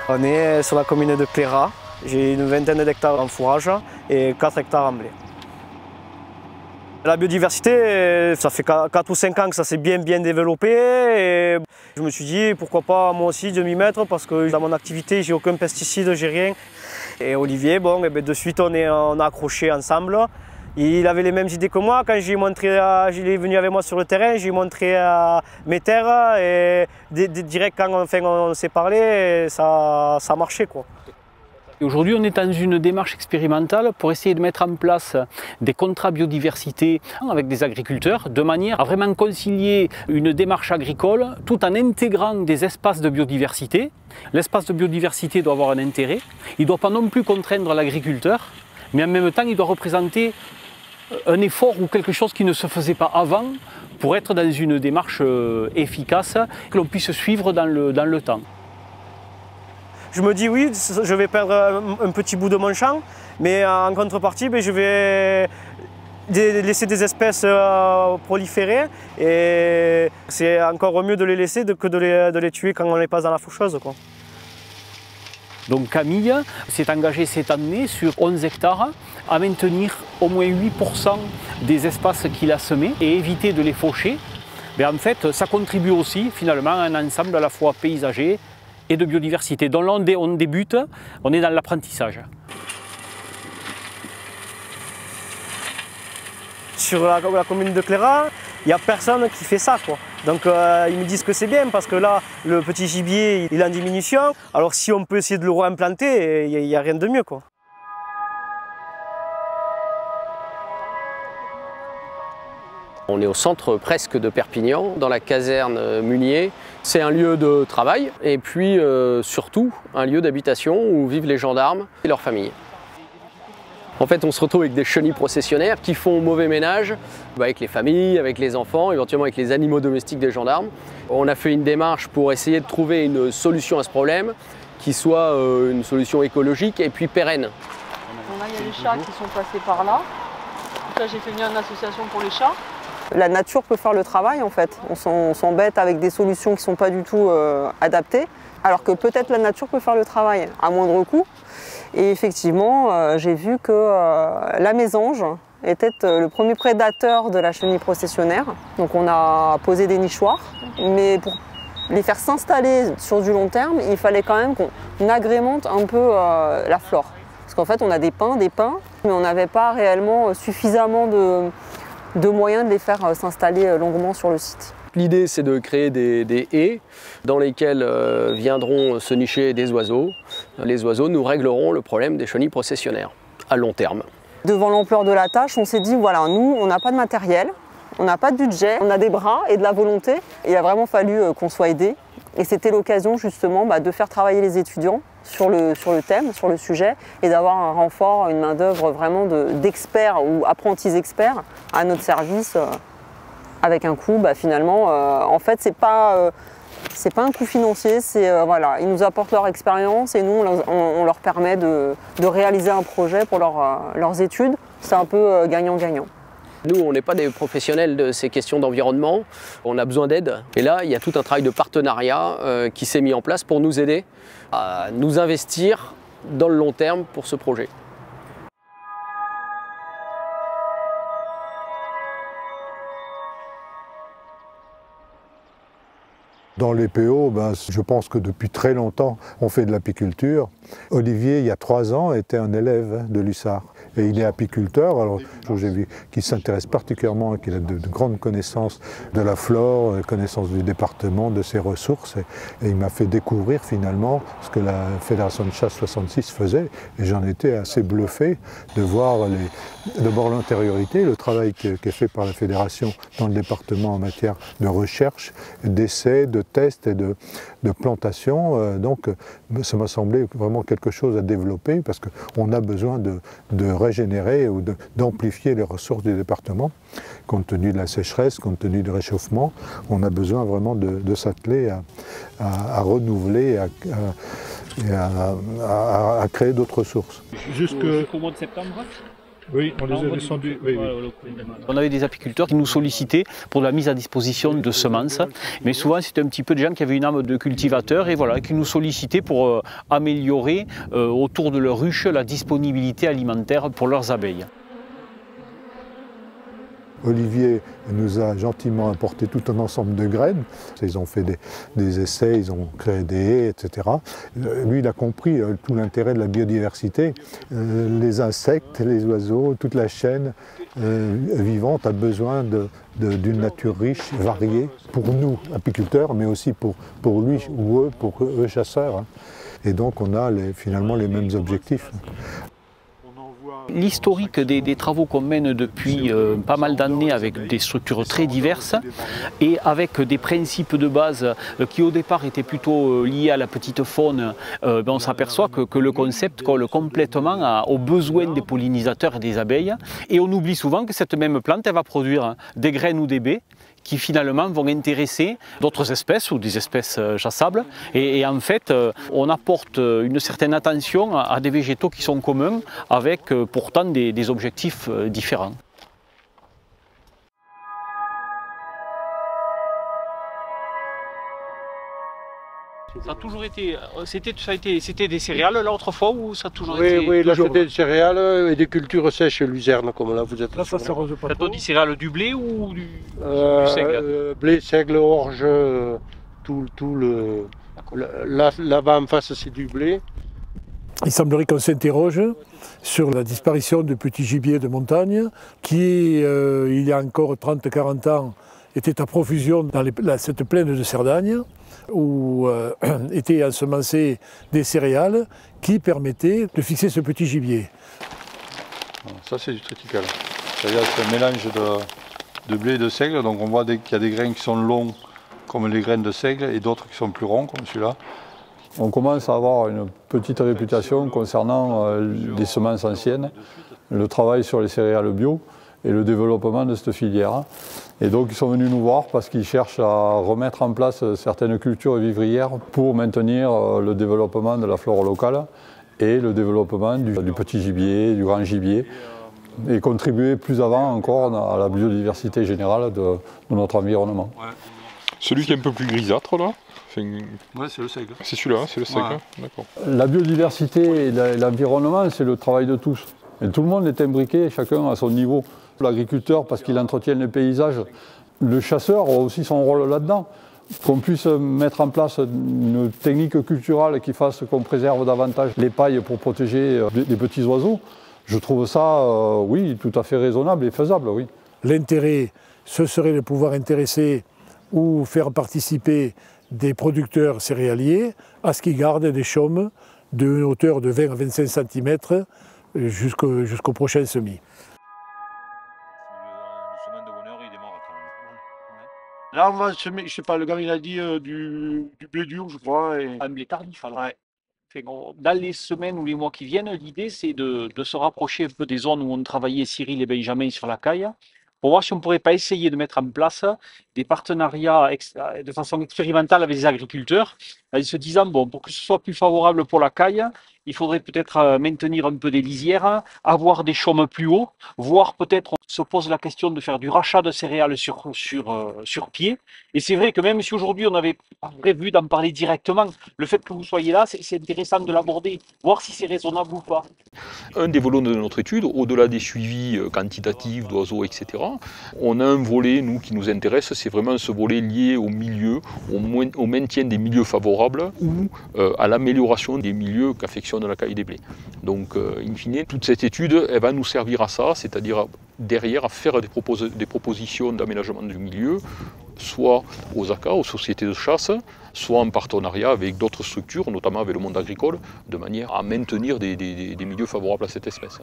On est sur la commune de Clérat. J'ai une vingtaine d'hectares en fourrage et 4 hectares en blé. La biodiversité, ça fait 4 ou 5 ans que ça s'est bien développé. Et je me suis dit pourquoi pas moi aussi de m'y mettre parce que dans mon activité, j'ai aucun pesticide, j'ai rien. Et Olivier, bon, et bien de suite on a accroché ensemble. Il avait les mêmes idées que moi. Quand il est venu avec moi sur le terrain, j'ai montré mes terres et direct quand on s'est parlé, ça marchait, quoi. Aujourd'hui, on est dans une démarche expérimentale pour essayer de mettre en place des contrats biodiversité avec des agriculteurs de manière à vraiment concilier une démarche agricole tout en intégrant des espaces de biodiversité. L'espace de biodiversité doit avoir un intérêt. Il ne doit pas non plus contraindre l'agriculteur, mais en même temps, il doit représenter un effort ou quelque chose qui ne se faisait pas avant pour être dans une démarche efficace que l'on puisse suivre dans le temps. Je me dis oui, je vais perdre un petit bout de mon champ, mais en contrepartie, je vais laisser des espèces proliférer et c'est encore mieux de les laisser que de les tuer quand on les passe dans la faucheuse, quoi. Donc Camille s'est engagée cette année sur 11 hectares à maintenir au moins 8% des espaces qu'il a semés et éviter de les faucher. Mais en fait, ça contribue aussi finalement à un ensemble à la fois paysager et de biodiversité. Donc là, on débute, on est dans l'apprentissage. Sur la commune de Clérat, il n'y a personne qui fait ça, quoi. Donc ils me disent que c'est bien parce que là, le petit gibier, il est en diminution. Alors si on peut essayer de le réimplanter, il n'y a rien de mieux, quoi. On est au centre presque de Perpignan, dans la caserne Munier. C'est un lieu de travail et puis surtout un lieu d'habitation où vivent les gendarmes et leurs familles. En fait, on se retrouve avec des chenilles processionnaires qui font mauvais ménage avec les familles, avec les enfants, éventuellement avec les animaux domestiques des gendarmes. On a fait une démarche pour essayer de trouver une solution à ce problème qui soit une solution écologique et puis pérenne. Là, il y a les chats qui sont passés par là. Donc là, j'ai fait venir une association pour les chats. La nature peut faire le travail en fait. On s'embête avec des solutions qui ne sont pas du tout adaptées, alors que peut-être la nature peut faire le travail à moindre coût. Et effectivement, j'ai vu que la mésange était le premier prédateur de la chenille processionnaire. Donc on a posé des nichoirs, mais pour les faire s'installer sur du long terme, il fallait quand même qu'on agrémente un peu la flore. Parce qu'en fait, on a des pins, mais on n'avait pas réellement suffisamment de moyens de les faire s'installer longuement sur le site. L'idée, c'est de créer des haies dans lesquelles viendront se nicher des oiseaux. Les oiseaux nous régleront le problème des chenilles processionnaires à long terme. Devant l'ampleur de la tâche, on s'est dit, voilà, nous, on n'a pas de matériel, on n'a pas de budget, on a des bras et de la volonté. Il a vraiment fallu qu'on soit aidés. Et c'était l'occasion justement de faire travailler les étudiants sur le thème, sur le sujet, et d'avoir un renfort, une main-d'œuvre vraiment d'experts ou apprentis experts à notre service. Avec un coût, finalement, en fait, c'est pas un coût financier, voilà, ils nous apportent leur expérience et nous, on leur permet de réaliser un projet pour leurs études. C'est un peu gagnant-gagnant. Nous, on n'est pas des professionnels de ces questions d'environnement, on a besoin d'aide. Et là, il y a tout un travail de partenariat qui s'est mis en place pour nous aider à nous investir dans le long terme pour ce projet. Dans les PO, je pense que depuis très longtemps, on fait de l'apiculture. Olivier, il y a 3 ans, était un élève de l'USAR. Et il est apiculteur, alors j'ai vu qu'il s'intéresse particulièrement, qu'il a de grandes connaissances de la flore, connaissances du département, de ses ressources. Et il m'a fait découvrir finalement ce que la Fédération de chasse 66 faisait. Et j'en étais assez bluffé de voir d'abord l'antériorité, le travail qui est fait par la Fédération dans le département en matière de recherche, d'essais, de tests et de plantation. Donc ça m'a semblé vraiment quelque chose à développer parce qu'on a besoin de régénérer ou d'amplifier les ressources du département. Compte tenu de la sécheresse, compte tenu du réchauffement, on a besoin vraiment de s'atteler à renouveler et à créer d'autres ressources. Jusqu'au mois de septembre? Oui, on les a descendus. Oui, oui. On avait des apiculteurs qui nous sollicitaient pour la mise à disposition de semences, mais souvent c'était un petit peu des gens qui avaient une âme de cultivateur et voilà, qui nous sollicitaient pour améliorer autour de leur ruche la disponibilité alimentaire pour leurs abeilles. Olivier nous a gentiment apporté tout un ensemble de graines. Ils ont fait des essais, ils ont créé des haies, etc. Lui, il a compris tout l'intérêt de la biodiversité. Les insectes, les oiseaux, toute la chaîne vivante a besoin d'une nature riche, variée, pour nous, apiculteurs, mais aussi pour lui ou eux, pour eux, chasseurs. Et donc, on a finalement les mêmes objectifs. L'historique des travaux qu'on mène depuis pas mal d'années avec des structures très diverses et avec des principes de base qui au départ étaient plutôt liés à la petite faune, on s'aperçoit que le concept colle complètement aux besoins des pollinisateurs et des abeilles. Et on oublie souvent que cette même plante elle va produire des graines ou des baies qui finalement vont intéresser d'autres espèces ou des espèces chassables. Et en fait, on apporte une certaine attention à des végétaux qui sont communs avec pourtant des objectifs différents. Ça a toujours été, c'était des céréales là autrefois ou ça a toujours été? Oui, là c'était des céréales et des cultures sèches luzerne comme là vous êtes. Là, ça s'arrose pas. T'as dit céréales du blé ou du seigle? Blé, seigle, orge, là-bas en face c'est du blé. Il semblerait qu'on s'interroge sur la disparition du petit gibier de montagne qui, il y a encore 30-40 ans, était à profusion dans cette plaine de Cerdagne, où étaient ensemencées des céréales qui permettaient de fixer ce petit gibier. Ça c'est du triticale, c'est-à-dire que c'est un mélange de blé et de seigle, donc on voit qu'il y a des grains qui sont longs comme les graines de seigle et d'autres qui sont plus ronds comme celui-là. On commence à avoir une petite réputation concernant les semences anciennes, le travail sur les céréales bio et le développement de cette filière. Et donc ils sont venus nous voir parce qu'ils cherchent à remettre en place certaines cultures vivrières pour maintenir le développement de la flore locale et le développement du petit gibier, du grand gibier, et contribuer plus avant encore à la biodiversité générale de notre environnement. Ouais. Celui qui est un peu plus grisâtre là, ouais, c'est le seigle. C'est celui-là, c'est le seigle, ouais. D'accord. La biodiversité et l'environnement, c'est le travail de tous. Et tout le monde est imbriqué, chacun à son niveau. L'agriculteur parce qu'il entretient les paysages, le chasseur a aussi son rôle là-dedans. Qu'on puisse mettre en place une technique culturelle qui fasse qu'on préserve davantage les pailles pour protéger les petits oiseaux, je trouve ça, oui, tout à fait raisonnable et faisable, oui. L'intérêt, ce serait de pouvoir intéresser ou faire participer des producteurs céréaliers à ce qu'ils gardent des chaumes d'une hauteur de 20 à 25 cm jusqu'au prochain semis. Là, on va semer, je sais pas, le gars il a dit du blé dur, je crois. Un blé tardif alors. Ouais. Dans les semaines ou les mois qui viennent, l'idée c'est de se rapprocher un peu des zones où on travaillait Cyril et Benjamin sur la caille, pour voir si on ne pourrait pas essayer de mettre en place des partenariats de façon expérimentale avec les agriculteurs, en se disant, bon, pour que ce soit plus favorable pour la caille, il faudrait peut-être maintenir un peu des lisières, avoir des chaumes plus hauts, voire peut-être on se pose la question de faire du rachat de céréales sur pied. Et c'est vrai que même si aujourd'hui on avait prévu d'en parler directement, le fait que vous soyez là, c'est intéressant de l'aborder, voir si c'est raisonnable ou pas. Un des volets de notre étude, au-delà des suivis quantitatifs d'oiseaux, etc., on a un volet, nous, qui nous intéresse, c'est vraiment ce volet lié au milieu, au maintien des milieux favorables ou à l'amélioration des milieux qu'affectionne la caille des blés. Donc, in fine, toute cette étude, elle va nous servir à ça, c'est-à-dire derrière à faire des propositions d'aménagement du milieu, soit aux ACA, aux sociétés de chasse, soit en partenariat avec d'autres structures, notamment avec le monde agricole, de manière à maintenir des milieux favorables à cette espèce.